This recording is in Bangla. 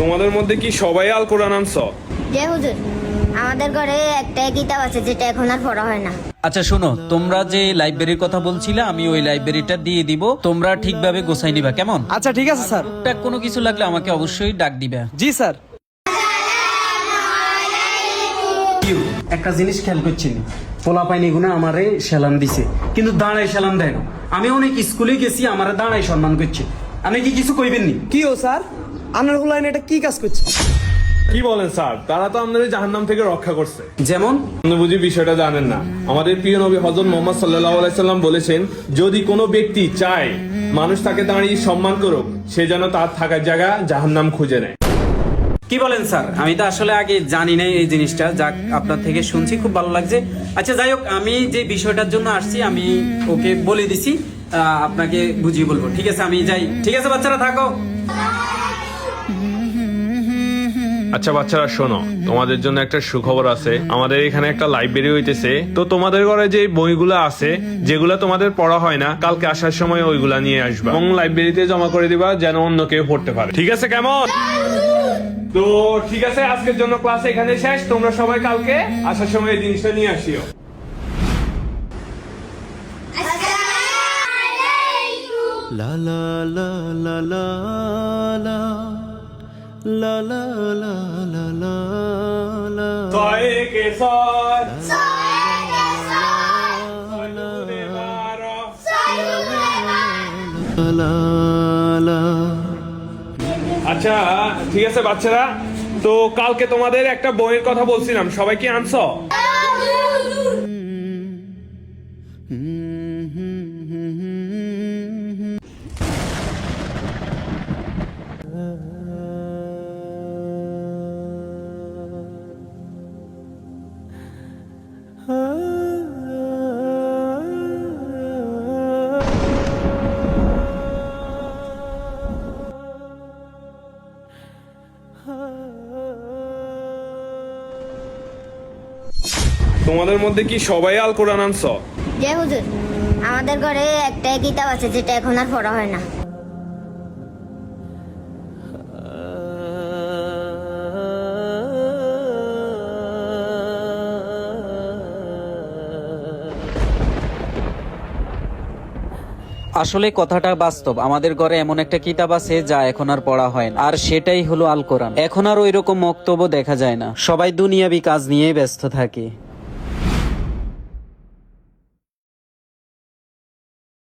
তোমাদের মধ্যে কি সবাই আল কোরআন আনছো? যে হুজুর, আমাদের ঘরে একটা কিতাব আছে যেটা এখন আর পড়া হয় না। আচ্ছা শোনো, তোমরা যে লাইব্রেরির কথা বলছিলে আমি ওই লাইব্রেরিটা দিয়ে দিব, তোমরা ঠিকভাবে গোছাই নিবা, কেমন? আচ্ছা ঠিক আছে স্যার। টুকটাক কোনো কিছু লাগলে আমাকে অবশ্যই ডাক দিবা। জি স্যার। একটা জিনিস খেয়াল করছি, পোলা পাইনি গুনা আমারে সেলাম দিছে, কিন্তু দাঁড়াই সেলাম দেয় না। আমি অনেক স্কুলে গেছি, আমারে দাঁড়াই সম্মান করছে। আপনি কি কিছু কইবেন নি? কি ও স্যার, আনার হুলাইন এটা কি কাজ করছে? কি বলেন স্যার? তারা তো আমাদের জাহান্নাম থেকে রক্ষা করছে। যেমন আপনি বুঝি বিষয়টা জানেন না। আমাদের প্রিয় নবী হযরত মুহাম্মদ সাল্লাল্লাহু আলাইহি সাল্লাম বলেছেন, যদি কোনো ব্যক্তি চায় মানুষ তাকে দাঁড়িয়ে সম্মান করুক, সে যেন তার থাকার জায়গা জাহান্নাম খুঁজে নেয়। কি বলেন স্যার? আমি তো আসলে আগে জানি না এই জিনিসটা, যাক আপনার থেকে শুনছি, খুব ভালো লাগছে। আচ্ছা যাই হোক, আমি যে বিষয়টার জন্য আসছি আমি ওকে বলে দিছি, আপনাকে বুঝিয়ে বলবো। ঠিক আছে আমি যাই। ঠিক আছে বাচ্চারা থাকো। আচ্ছা বাচ্চারা শোনো, তোমাদের জন্য একটা সুখবর আছে। আমাদের এখানে একটা লাইব্রেরি হইতেছে, তো তোমাদের ঘরে যে বইগুলো আছে যেগুলা তোমাদের পড়া হয় না, কালকে আসার সময় ওইগুলা নিয়ে আসবা এবং লাইব্রেরিতে জমা করে দিবা, যেন অন্য কেউ পড়তে পারে। ঠিক আছে কেমন? তো ঠিক আছে, আজকের জন্য ক্লাস এখানে শেষ। তোমরা সবাই কালকে আসার সময় এই জিনিসটা নিয়ে আসিও। La la la la la la la la la la la la ছয় কে ছয়, la la। আচ্ছা ঠিক আছে বাচ্চারা, তো কালকে তোমাদের একটা বইয়ের কথা বলছিলাম, সবাই কি আনছো? তোমাদের মধ্যে কি সবাই আল কোরআন আনছো? যে হুজুর, আমাদের ঘরে একটা কিতাব আছে যেটা এখন আর পড়া হয় না। আসলে কথাটা বাস্তব, আমাদের ঘরে এমন একটা কিতাব আছে যা এখন আর পড়া হয় না, আর সেটাই হলো আল কোরআন। এখন আর ওইরকম বক্তব্য দেখা যায় না, সবাই দুনিয়াবি কাজ নিয়েই ব্যস্ত থাকে।